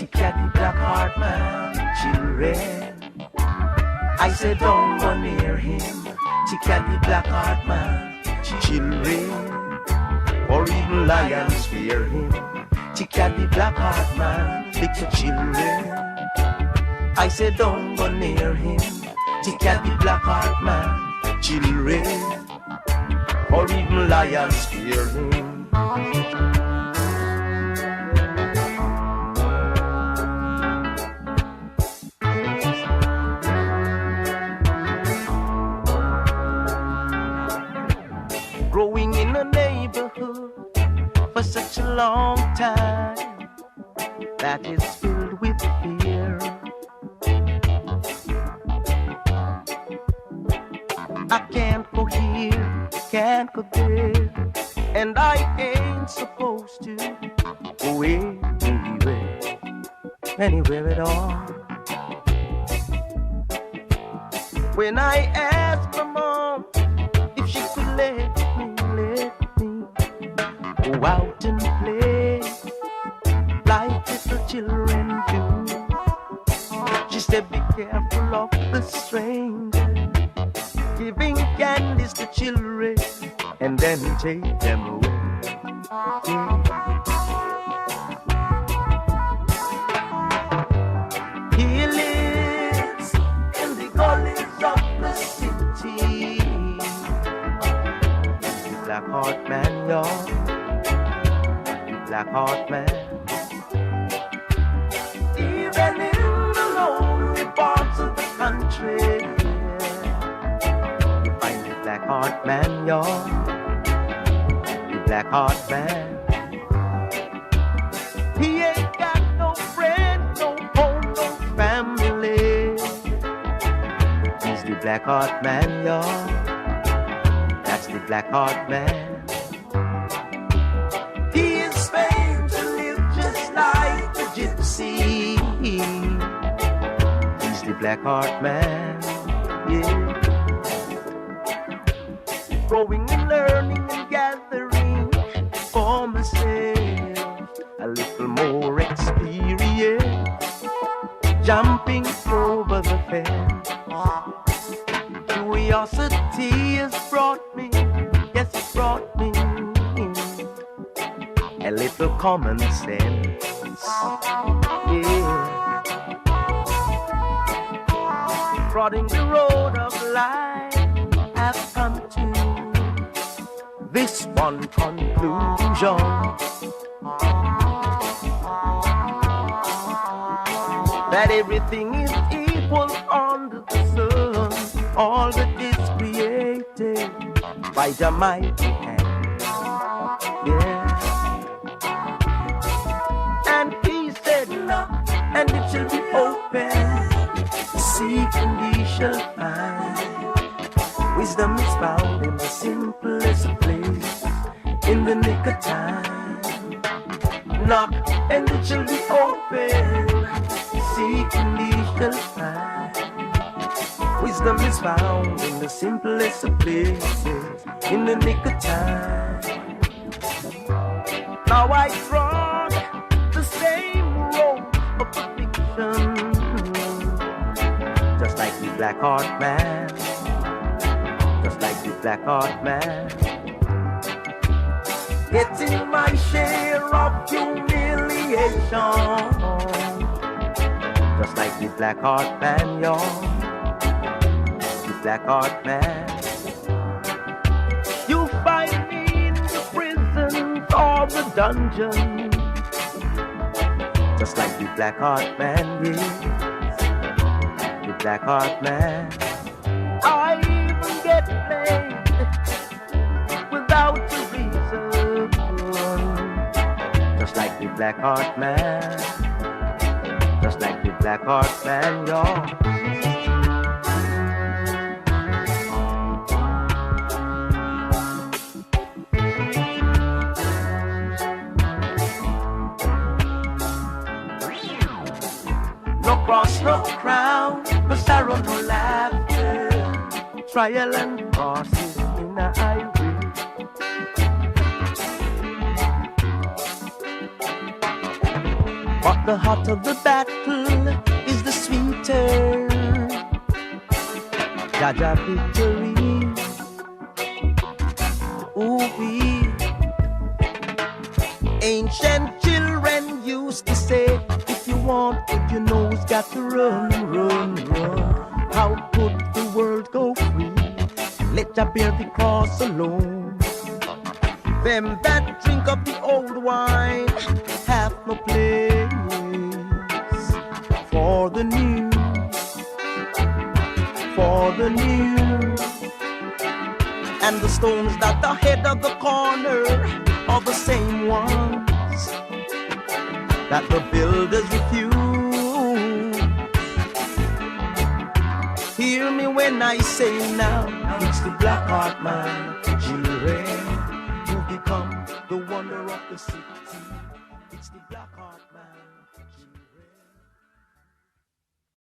She got the black heart man, children. I said don't go near him. She got the black heart man, children. Or even lions fear him. She got the black heart man, little children. I said don't go near him. She got the black heart man, children. Or even lions fear him. Growing in a neighborhood for such a long time that is filled with fear. I can't go here, can't go there, and I ain't supposed to go anywhere at all. When I asked my mom if she could let me go out and play like little children do, she said be careful of the stranger giving candies to children and then take them away. He lives in the gullies of the city. The black heart man, y'all. The black heart man. Even in the lonely parts of the country, black heart man, y'all. The black heart man. He ain't got no friend, no home, no family. He's the black heart man, y'all. That's the black heart man. He is famed to live just like a gypsy. He's the black heart man, yeah. Growing and learning and gathering for myself a little more experience, jumping over the fence. Curiosity has brought me, yes it brought me a little common sense, yeah. Prodding the road of life, I've come to this one conclusion: that everything is equal under the sun. All that is created by the mighty hand, yeah. And he said knock and it shall be open, seek and ye shall find. Wisdom is found in the simplest place, in the nick of time. Knock and it shall be open, seek and ye shall find. Wisdom is found in the simplest of places, in the nick of time. Now I trod the same road of affliction, just like the black heart man, just like the black heart man. Getting my share of humiliation, just like the black heart man, y'all. Black heart man. You find me in the prison or the dungeon, just like the black heart man, yeah. The black heart man. I even get played without a reason, just like the black heart man, just like the black heart man, y'all. Cross no crown, no sorrow, no laughter, trial and crosses in a highway. But The hotter the battle is the sweeter. Jaja victory. Ooh-wee. Ancient children used to say, if you want what you know's got to run, run, run. How could the world go free? Let ya bear the cross alone. Them that drink of the old wine have no place for the new, for the new. And the stones that are head of the corner are the same ones that the builders refuse. Hear me when I say now, it's the black heart man, children, who become the wonder of the city. It's the black heart man, children.